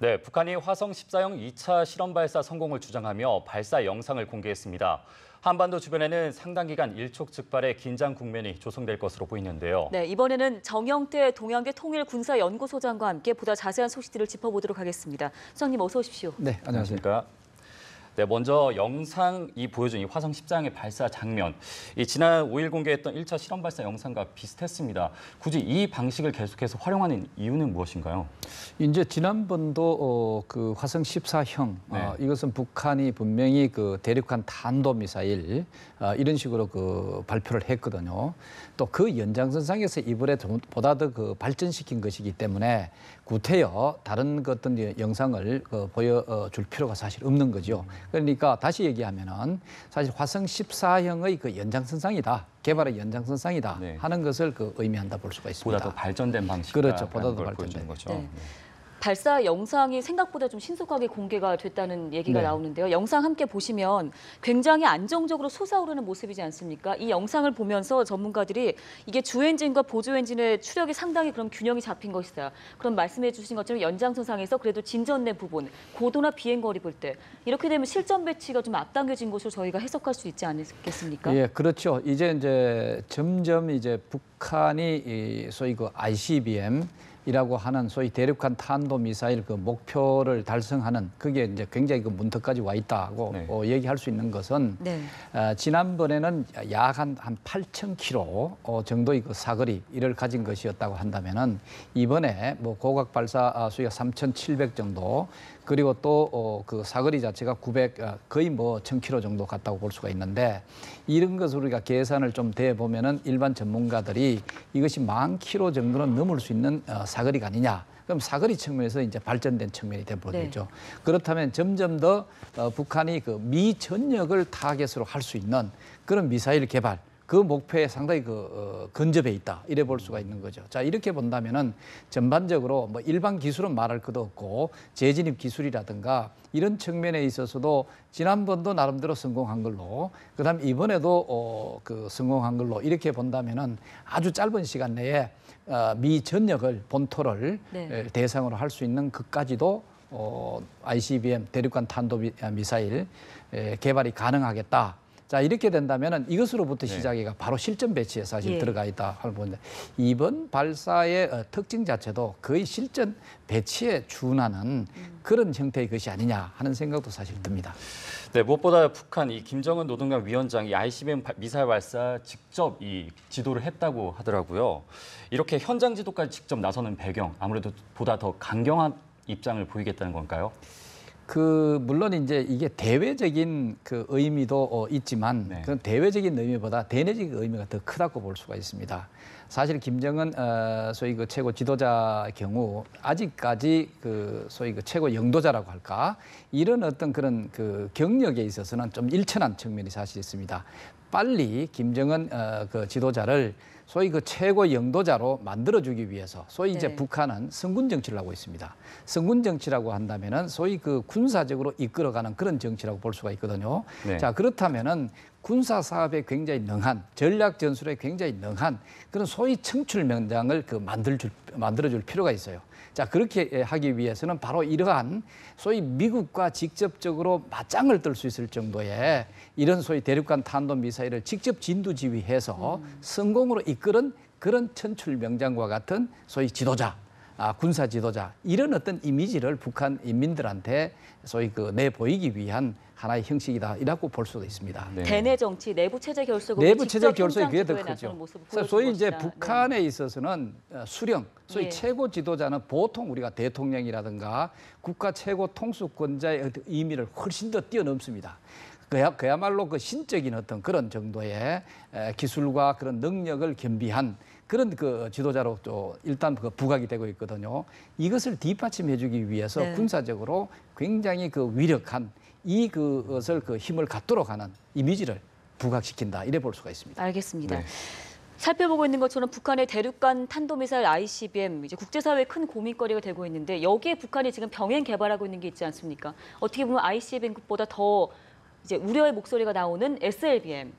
네, 북한이 화성 14형 2차 실험 발사 성공을 주장하며 발사 영상을 공개했습니다. 한반도 주변에는 상당 기간 일촉즉발의 긴장 국면이 조성될 것으로 보이는데요. 네, 이번에는 정영태 동양대 통일군사연구소장과 함께 보다 자세한 소식들을 짚어보도록 하겠습니다. 소장님 어서 오십시오. 네, 안녕하십니까. 네, 먼저 영상이 보여준 이 화성 14형의 발사 장면, 지난 5일 공개했던 1차 실험 발사 영상과 비슷했습니다. 굳이 이 방식을 계속해서 활용하는 이유는 무엇인가요? 이제 지난번도 그 화성 14형 이것은 북한이 분명히 그 대륙간 탄도미사일 이런 식으로 그 발표를 했거든요. 또 그 연장선상에서 이번에 보다 더 그 발전시킨 것이기 때문에 구태여 다른 그 어떤 영상을 보여줄 필요가 사실 없는 거죠. 그러니까 다시 얘기하면은 사실 화성 14형의 그 연장선상이다. 개발의 연장선상이다 하는 것을 그 의미한다 볼 수가 있습니다. 보다 더 발전된 방식이다. 그렇죠. 보다 더 발전된 거죠. 네. 발사 영상이 생각보다 좀 신속하게 공개가 됐다는 얘기가 나오는데요. 영상 함께 보시면 굉장히 안정적으로 솟아오르는 모습이지 않습니까? 이 영상을 보면서 전문가들이 이게 주엔진과 보조엔진의 추력이 상당히 그럼 균형이 잡힌 것이다. 그럼 말씀해 주신 것처럼 연장선상에서 그래도 진전된 부분, 고도나 비행거리 볼 때 이렇게 되면 실전 배치가 좀 앞당겨진 것으로 저희가 해석할 수 있지 않겠습니까? 예, 그렇죠. 이제 점점 이제 북한이 소위 그 ICBM 이라고 하는 소위 대륙간 탄도미사일 그 목표를 달성하는 그게 이제 굉장히 그 문턱까지 와 있다고 얘기할 수 있는 것은 지난번에는 약 한 8,000km 정도의 그 사거리를 가진 것이었다고 한다면은 이번에 뭐 고각 발사 수위가 3,700 정도 그리고 또 그 사거리 자체가 900 거의 뭐 1,000km 정도 갔다고 볼 수가 있는데 이런 것을 우리가 계산을 좀 대 보면은 일반 전문가들이 이것이 10,000km 정도는 넘을 수 있는 사거리가 아니냐. 그럼 사거리 측면에서 이제 발전된 측면이 되버리죠. 그렇다면 점점 더 북한이 그 미 전역을 타겟으로 할 수 있는 그런 미사일 개발 그 목표에 상당히 근접해 있다 이래 볼 수가 있는 거죠. 자, 이렇게 본다면은 전반적으로 뭐 일반 기술은 말할 것도 없고 재진입 기술이라든가 이런 측면에 있어서도 지난번도 나름대로 성공한 걸로 그다음 이번에도 그 성공한 걸로 이렇게 본다면은 아주 짧은 시간 내에 미 전역을 본토를 대상으로 할 수 있는 것까지도 ICBM 대륙간 탄도미사일 개발이 가능하겠다. 자, 이렇게 된다면 이것으로부터 시작해가 바로 실전 배치에 사실 들어가 있다 하는 건데 이번 발사의 특징 자체도 거의 실전 배치에 준하는 그런 형태의 것이 아니냐 하는 생각도 사실 듭니다. 네, 무엇보다 북한 이 김정은 노동당 위원장이 ICBM 미사일 발사 직접 지도를 했다고 하더라고요. 이렇게 현장 지도까지 직접 나서는 배경 아무래도 보다 더 강경한 입장을 보이겠다는 건가요? 물론 이제 이게 대외적인 그 의미도 있지만 그런 대외적인 의미보다 대내적인 의미가 더 크다고 볼 수가 있습니다. 사실 김정은 소위 그 최고 지도자 경우 아직까지 그 소위 그 최고 영도자라고 할까 이런 어떤 그런 그 경력에 있어서는 좀 일천한 측면이 사실 있습니다. 빨리 김정은 그 지도자를 소위 그 최고 영도자로 만들어주기 위해서 소위 이제 북한은 성군 정치를 하고 있습니다. 성군 정치라고 한다면은 소위 그 군사적으로 이끌어가는 그런 정치라고 볼 수가 있거든요. 자, 그렇다면은 군사 사업에 굉장히 능한 전략 전술에 굉장히 능한 그런 소위 청출 명장을 만들어줄 필요가 있어요. 자, 그렇게 하기 위해서는 바로 이러한 소위 미국과 직접적으로 맞짱을 뜰 수 있을 정도의 이런 소위 대륙간 탄도미사일을 직접 진두지휘해서 성공으로 이끄는 그런 천출 명장과 같은 소위 지도자, 군사 지도자 이런 어떤 이미지를 북한 인민들한테 소위 내보이기 위한 하나의 형식이다 이라고 볼 수도 있습니다. 대내 정치, 내부 체제 결속으로 내부 체제 결속이 그게 더 크죠. 소위 이제 것이다. 북한에 있어서는 수령, 소위 최고 지도자는 보통 우리가 대통령이라든가 국가 최고 통수권자의 의미를 훨씬 더 뛰어넘습니다. 그야말로 그 신적인 어떤 그런 정도의 기술과 그런 능력을 겸비한 그런 그 지도자로 또 일단 그 부각이 되고 있거든요. 이것을 뒷받침해주기 위해서 군사적으로 굉장히 그 위력한 그것을 그 힘을 갖도록 하는 이미지를 부각시킨다 이래 볼 수가 있습니다. 알겠습니다. 살펴보고 있는 것처럼 북한의 대륙간 탄도미사일 ICBM 이제 국제사회의 큰 고민거리가 되고 있는데 여기에 북한이 지금 병행 개발하고 있는 게 있지 않습니까? 어떻게 보면 ICBM보다 더 이제 우려의 목소리가 나오는 SLBM.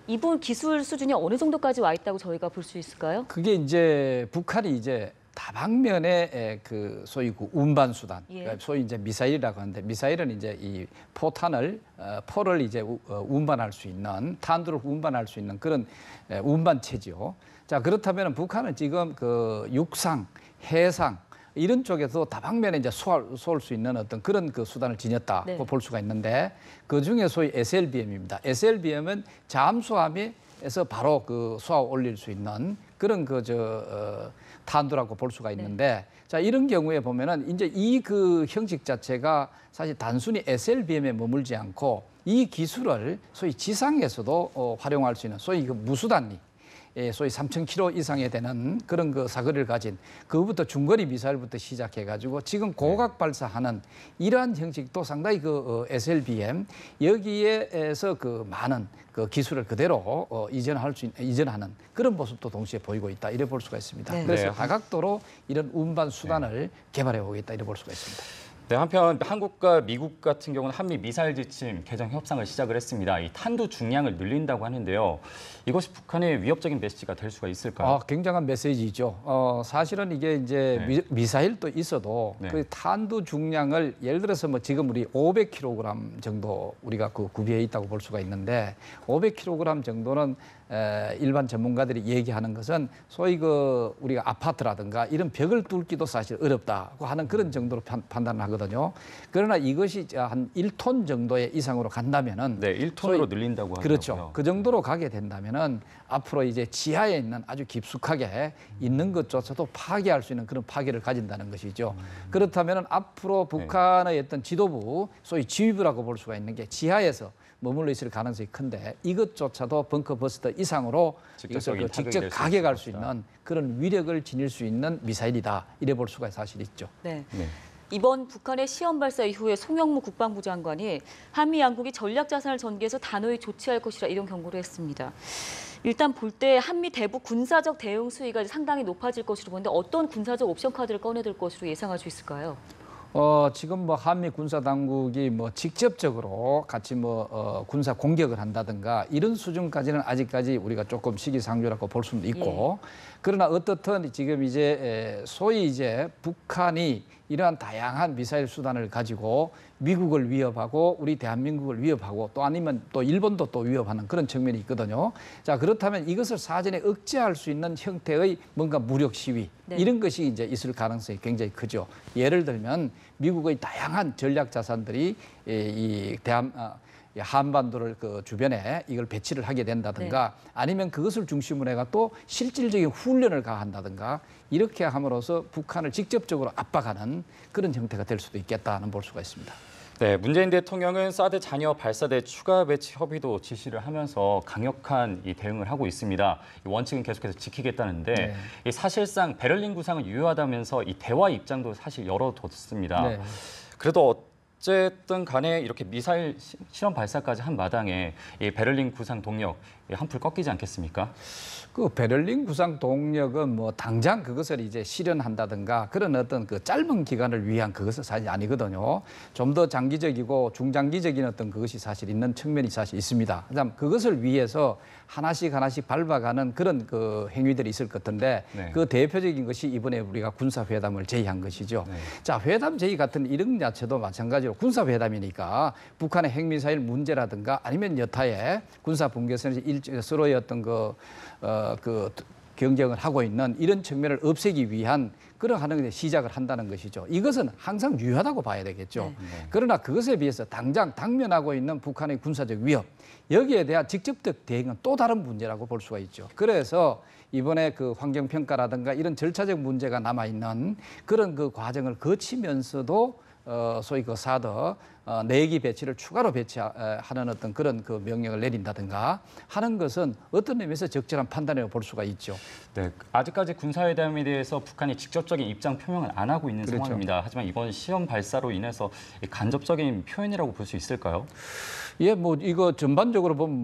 이분 기술 수준이 어느 정도까지 와 있다고 저희가 볼 수 있을까요? 그게 이제 북한이 이제 다방면의 그 소위 그 운반 수단, 예. 그러니까 소위 이제 미사일이라고 하는데 미사일은 이제 이 포탄을 포를 이제 운반할 수 있는 탄두를 운반할 수 있는 그런 운반 체지요. 자 그렇다면 북한은 지금 그 육상, 해상 이런 쪽에서 다방면에 이제 쏠 수 있는 어떤 그런 그 수단을 지녔다고 네. 볼 수가 있는데 그 중에 소위 SLBM입니다. SLBM은 잠수함에서 바로 그 쏘아 올릴 수 있는 그런 탄두라고 볼 수가 있는데 자 이런 경우에 보면은 이제 이 그 형식 자체가 사실 단순히 SLBM에 머물지 않고 이 기술을 소위 지상에서도 활용할 수 있는 소위 그 무수단리 소위 3,000km 이상에 되는 그런 그 사거리를 가진 그부터 중거리 미사일부터 시작해가지고 지금 고각 발사하는 이러한 형식도 상당히 그 SLBM 여기에서 그 많은 그 기술을 그대로 이전하는 그런 모습도 동시에 보이고 있다 이래 볼 수가 있습니다. 네. 그래서 네. 다각도로 이런 운반 수단을 개발해 오겠다 이래 볼 수가 있습니다. 네, 한편 한국과 미국 같은 경우는 한미 미사일 지침 개정 협상을 시작을 했습니다. 이 탄두 중량을 늘린다고 하는데요. 이것이 북한의 위협적인 메시지가 될 수가 있을까요? 굉장한 메시지죠. 사실은 이게 이제 네. 미사일도 있어도 네. 그 탄두 중량을 예를 들어서 뭐 지금 우리 500kg 정도 우리가 그 구비해 있다고 볼 수가 있는데 500kg 정도는 일반 전문가들이 얘기하는 것은 소위 그 우리가 아파트라든가 이런 벽을 뚫기도 사실 어렵다고 하는 그런 정도로 판단을 하거든요. 그러나 이것이 한 1톤 정도의 이상으로 간다면은 네, 1톤으로 늘린다고 하더라고요. 그렇죠. 그 정도로 가게 된다면은 앞으로 이제 지하에 있는 아주 깊숙하게 있는 것조차도 파괴할 수 있는 그런 파괴를 가진다는 것이죠. 그렇다면은 앞으로 북한의 어떤 지도부, 소위 지휘부라고 볼 수가 있는 게 지하에서 머물러 있을 가능성이 큰데 이것조차도 벙커버스터 이상으로 이것을 직접적인 직접 타격이 될수 가격할 수 있을 있는 그런 위력을 지닐 수 있는 미사일이다. 이래 볼 수가 사실 있죠. 네. 네. 이번 북한의 시험 발사 이후에 송영무 국방부 장관이 한미 양국이 전략 자산을 전개해서 단호히 조치할 것이라 이런 경고를 했습니다. 일단 볼 때 한미 대북 군사적 대응 수위가 상당히 높아질 것으로 보는데 어떤 군사적 옵션 카드를 꺼내들 것으로 예상할 수 있을까요? 지금 뭐 한미 군사 당국이 뭐 직접적으로 같이 군사 공격을 한다든가 이런 수준까지는 아직까지 우리가 조금 시기상조라고 볼 수는 있고 그러나 어떻든 지금 이제 소위 이제 북한이 이러한 다양한 미사일 수단을 가지고 미국을 위협하고 우리 대한민국을 위협하고 또 아니면 또 일본도 또 위협하는 그런 측면이 있거든요. 자, 그렇다면 이것을 사전에 억제할 수 있는 형태의 뭔가 무력 시위 이런 것이 이제 있을 가능성이 굉장히 크죠. 예를 들면 미국의 다양한 전략 자산들이 한반도를 그 주변에 이걸 배치를 하게 된다든가 아니면 그것을 중심으로 해가 또 실질적인 훈련을 가한다든가 이렇게 함으로써 북한을 직접적으로 압박하는 그런 형태가 될 수도 있겠다는 볼 수가 있습니다. 네, 문재인 대통령은 사드 잔여 발사대 추가 배치 협의도 지시를 하면서 강력한 이 대응을 하고 있습니다. 이 원칙은 계속해서 지키겠다는데 이 사실상 베를린 구상은 유효하다면서 이 대화 입장도 사실 열어뒀습니다. 네. 그래도 어쨌든 간에 이렇게 미사일 실험 발사까지 한 마당에 이 베를린 구상 동력 한풀 꺾이지 않겠습니까? 그 베를린 구상 동력은 뭐 당장 그것을 이제 실현한다든가 그런 어떤 그 짧은 기간을 위한 그것은 사실 아니거든요. 좀 더 장기적이고 중장기적인 어떤 그것이 사실 있는 측면이 사실 있습니다. 그다음 그것을 위해서 하나씩 밟아가는 그런 그 행위들이 있을 것 같은데 그 대표적인 것이 이번에 우리가 군사회담을 제의한 것이죠. 자, 회담 제의 같은 이런 자체도 마찬가지로 군사회담이니까 북한의 핵미사일 문제라든가 아니면 여타의 군사 분계선에서 서로의 어떤 경쟁을 하고 있는 이런 측면을 없애기 위한 그런 하는 시작을 한다는 것이죠. 이것은 항상 유효하다고 봐야 되겠죠. 그러나 그것에 비해서 당장 당면하고 있는 북한의 군사적 위협 여기에 대한 직접적 대응은 또 다른 문제라고 볼 수가 있죠. 그래서 이번에 그 환경평가라든가 이런 절차적 문제가 남아있는 그런 그 과정을 거치면서도 소위 그 사드 4기 배치를 추가로 배치하는 어떤 그런 그 명령을 내린다든가 하는 것은 어떤 의미에서 적절한 판단이라고 볼 수가 있죠. 네, 아직까지 군사회담에 대해서 북한이 직접적인 입장 표명을 안 하고 있는 그렇죠. 상황입니다. 하지만 이번 시험 발사로 인해서 간접적인 표현이라고 볼 수 있을까요? 예, 뭐 이거 전반적으로 보면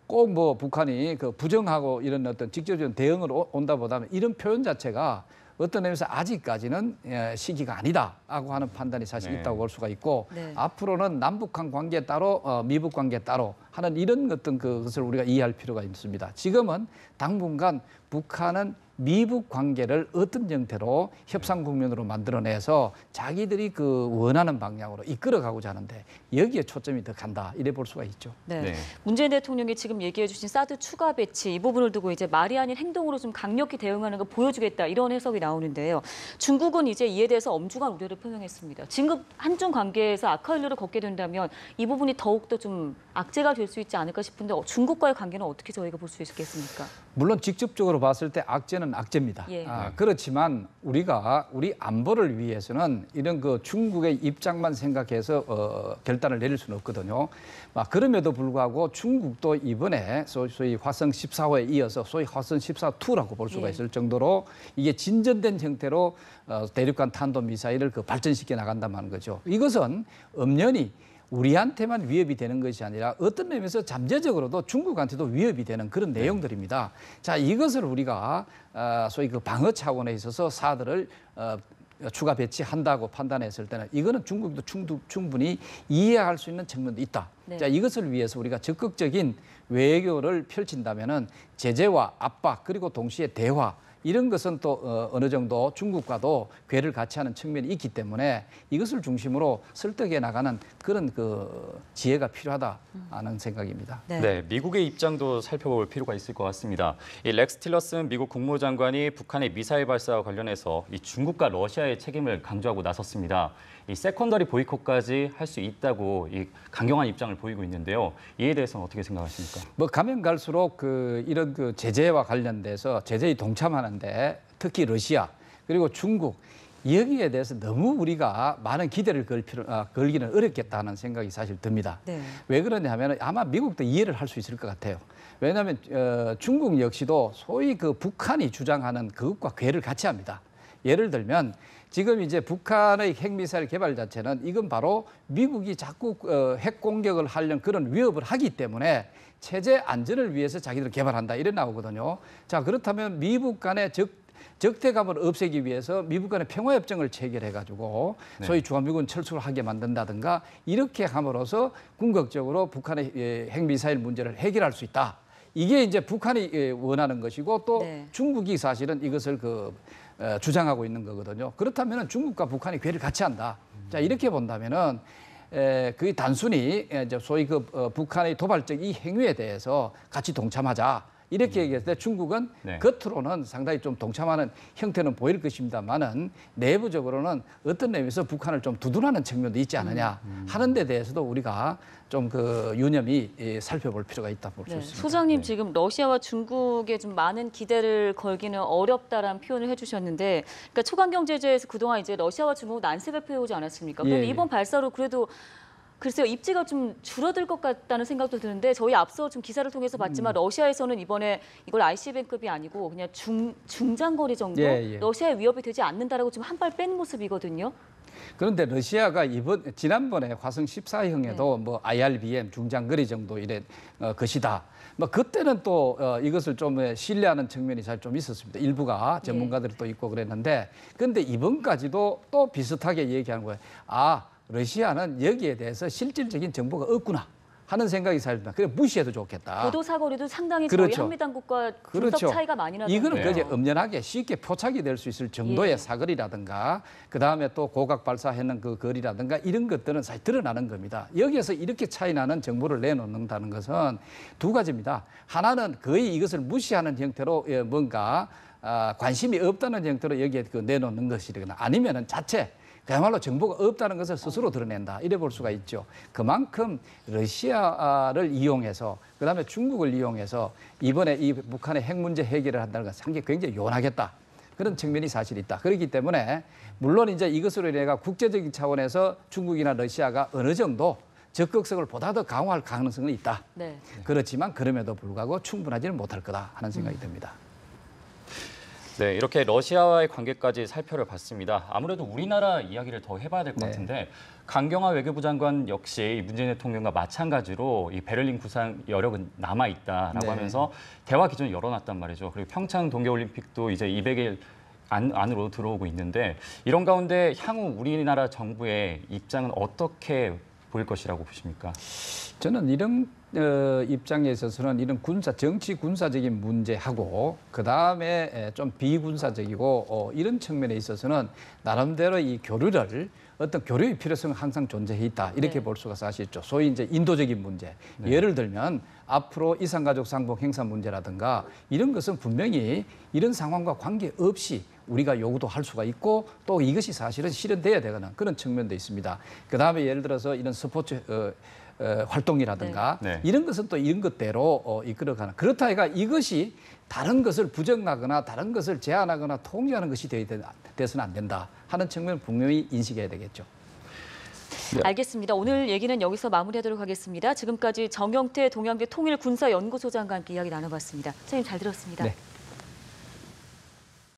꼭 북한이 그 부정하고 이런 어떤 직접적인 대응으로 온다보다는 이런 표현 자체가 어떤 의미에서 아직까지는 시기가 아니다라고 하는 판단이 사실 있다고 볼 수가 있고 앞으로는 남북한 관계 따로 미북 관계 따로 하는 이런 어떤 그것을 우리가 이해할 필요가 있습니다. 지금은 당분간 북한은 미북 관계를 어떤 형태로 협상 국면으로 만들어내서 자기들이 그 원하는 방향으로 이끌어가고자 하는데 여기에 초점이 더 간다 이래 볼 수가 있죠. 네. 네. 문재인 대통령이 지금 얘기해 주신 사드 추가 배치 이 부분을 두고 이제 말이 아닌 행동으로 좀 강력히 대응하는 걸 보여주겠다 이런 해석이 나오는데요. 중국은 이제 이에 대해서 엄중한 우려를 표명했습니다. 진급 한중 관계에서 악화연료를 걷게 된다면 이 부분이 더욱더 좀 악재가 될 수 있지 않을까 싶은데 중국과의 관계는 어떻게 저희가 볼 수 있겠습니까? 물론 직접적으로 봤을 때 악재는 악재입니다. 예. 그렇지만 우리가 우리 안보를 위해서는 이런 그 중국의 입장만 생각해서 결단을 내릴 수는 없거든요. 그럼에도 불구하고 중국도 이번에 소위 화성 14호에 이어서 소위 화성 14-2라고 볼 수가 있을 정도로 이게 진전된 형태로 대륙간 탄도 미사일을 발전시켜 나간다는 거죠. 이것은 엄연히 우리한테만 위협이 되는 것이 아니라 어떤 면에서 잠재적으로도 중국한테도 위협이 되는 그런 내용들입니다. 자, 이것을 우리가 소위 그 방어 차원에 있어서 사드를 추가 배치한다고 판단했을 때는 이거는 중국도 충분히 이해할 수 있는 측면도 있다. 네. 자, 이것을 위해서 우리가 적극적인 외교를 펼친다면은 제재와 압박 그리고 동시에 대화 이런 것은 또 어느 정도 중국과도 궤를 같이 하는 측면이 있기 때문에 이것을 중심으로 설득해 나가는 그런 그 지혜가 필요하다는 생각입니다. 네. 네, 미국의 입장도 살펴볼 필요가 있을 것 같습니다. 이 렉스 틸러슨 미국 국무장관이 북한의 미사일 발사와 관련해서 이 중국과 러시아의 책임을 강조하고 나섰습니다. 이 세컨더리 보이콧까지 할 수 있다고 이 강경한 입장을 보이고 있는데요. 이에 대해서는 어떻게 생각하십니까? 가면 갈수록 이런 제재와 관련돼서 제재에 동참하는데 특히 러시아 그리고 중국 여기에 대해서 너무 우리가 많은 기대를 걸기는 어렵겠다는 생각이 사실 듭니다. 네. 왜 그러냐면 아마 미국도 이해를 할 수 있을 것 같아요. 왜냐하면 중국 역시도 소위 북한이 주장하는 그것과 궤를 같이 합니다. 예를 들면 지금 이제 북한의 핵미사일 개발 자체는 이건 바로 미국이 자꾸 핵 공격을 하려는 그런 위협을 하기 때문에 체제 안전을 위해서 자기들 개발한다 이래 나오거든요. 자, 그렇다면 미국 간의 적대감을 없애기 위해서 미국 간의 평화협정을 체결해가지고 소위 주한미군 철수를 하게 만든다든가 이렇게 함으로써 궁극적으로 북한의 핵미사일 문제를 해결할 수 있다. 이게 이제 북한이 원하는 것이고 또 네. 중국이 사실은 이것을 주장하고 있는 거거든요. 그렇다면 중국과 북한이 궤를 같이 한다. 자, 이렇게 본다면은 그게 단순히 이제 소위 북한의 도발적 이 행위에 대해서 같이 동참하자. 이렇게 얘기했을 때 중국은 네. 겉으로는 상당히 좀 동참하는 형태는 보일 것입니다만은 내부적으로는 어떤 의미에서 북한을 좀 두둔하는 측면도 있지 않느냐 하는 데 대해서도 우리가 좀 유념히 살펴볼 필요가 있다 볼 수 네. 있습니다. 소장님 지금 러시아와 중국에 좀 많은 기대를 걸기는 어렵다라는 표현을 해주셨는데, 그러니까 초강경 제재에서 그동안 이제 러시아와 중국 난색을 표해오지 않았습니까? 그런데 예. 이번 발사로 그래도 글쎄요, 입지가 좀 줄어들 것 같다는 생각도 드는데 저희 앞서 좀 기사를 통해서 봤지만 러시아에서는 이번 이걸 ICBM급이 아니고 그냥 중장거리 정도 예. 러시아의 위협이 되지 않는다라고 좀 한 발 뺀 모습이거든요. 그런데 러시아가 지난번에 화성 14형에도 IRBM 중장거리 정도 이래 것이다. 그때는 또 이것을 좀 신뢰하는 측면이 잘 좀 있었습니다. 일부가 전문가들이 또 있고 그랬는데, 그런데 이번까지도 또 비슷하게 얘기하는 거예요. 러시아는 여기에 대해서 실질적인 정보가 없구나 하는 생각이 살다. 그래 무시해도 좋겠다. 보도 사거리도 상당히 그렇죠. 저희 한미 당국과 분석 차이가 많이 나던데요. 이거는 그저 엄연하게 쉽게 포착이 될 수 있을 정도의 사거리라든가 그다음에 또 고각 발사했는 그 거리라든가 이런 것들은 사실 드러나는 겁니다. 여기에서 이렇게 차이 나는 정보를 내놓는다는 것은 두 가지입니다. 하나는 거의 이것을 무시하는 형태로 뭔가 관심이 없다는 형태로 여기에 내놓는 것이거나 아니면은 자체 그야말로 정보가 없다는 것을 스스로 드러낸다. 이래 볼 수가 있죠. 그만큼 러시아를 이용해서 그다음에 중국을 이용해서 이번에 이 북한의 핵 문제 해결을 한다는 것은 상당히 굉장히 요원하겠다. 그런 측면이 사실 있다. 그렇기 때문에 물론 이제 이것으로 인해 국제적인 차원에서 중국이나 러시아가 어느 정도 적극성을 보다 더 강화할 가능성은 있다. 네. 그렇지만 그럼에도 불구하고 충분하지는 못할 거다 하는 생각이 듭니다. 네, 이렇게 러시아와의 관계까지 살펴봤습니다. 아무래도 우리나라 이야기를 더 해봐야 될 것 같은데 강경화 외교부 장관 역시 문재인 대통령과 마찬가지로 이 베를린 구상 여력은 남아 있다라고 하면서 대화 기준을 열어놨단 말이죠. 그리고 평창 동계올림픽도 이제 200일 안으로 들어오고 있는데 이런 가운데 향후 우리나라 정부의 입장은 어떻게 보일 것이라고 보십니까? 저는 이런 입장에 있어서는 이런 정치 군사적인 문제하고 그 다음에 좀 비군사적이고 이런 측면에 있어서는 나름대로 이 교류를 어떤 교류의 필요성은 항상 존재해 있다 이렇게 네. 볼 수가 사실 있죠. 소위 이제 인도적인 문제. 네. 예를 들면 앞으로 이산가족 상봉 행사 문제라든가 이런 것은 분명히 이런 상황과 관계없이 우리가 요구도 할 수가 있고 또 이것이 사실은 실현돼야 되는 그런 측면도 있습니다. 그 다음에 예를 들어서 이런 스포츠 활동이라든가 네. 이런 것은 또 이런 것대로 이끌어가는 그렇다 해가 이것이 다른 것을 부정하거나 다른 것을 제한하거나 통제하는 것이 돼서는 안 된다 하는 측면을 분명히 인식해야 되겠죠. 알겠습니다. 오늘 얘기는 여기서 마무리하도록 하겠습니다. 지금까지 정영태 동양대 통일군사연구소장과 함께 이야기 나눠봤습니다. 선생님 잘 들었습니다. 네.